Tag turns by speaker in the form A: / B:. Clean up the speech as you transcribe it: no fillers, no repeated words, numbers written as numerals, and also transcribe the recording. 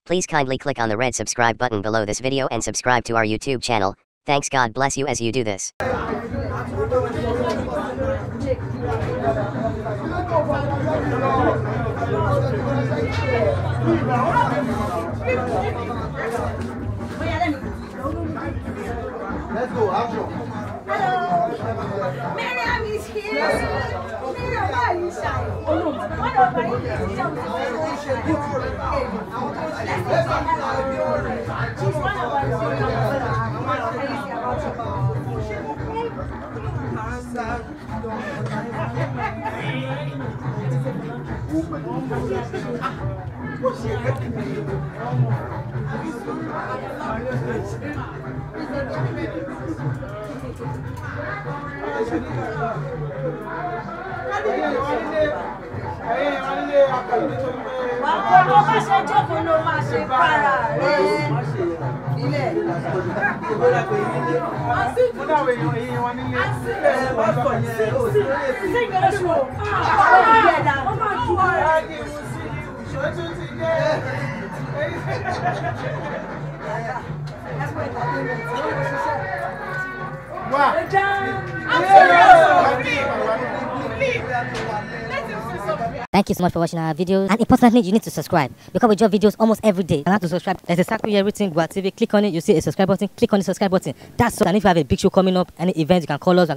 A: Please kindly click on the red subscribe button below this video and subscribe to our YouTube channel. Thanks, God bless you as you do this.
B: Let's go, action.
C: Hello. Miriam is here. Miriam, why are you shy? What about you? She's one of our
D: Thank you so much for watching our videos, and importantly, you need to subscribe because we drop videos almost every day. And how to subscribe? There's a circle here, everything Gboah TV. Click on it, you see a subscribe button. Click on the subscribe button. That's so. And if you have a big show coming up, any event, you can call us.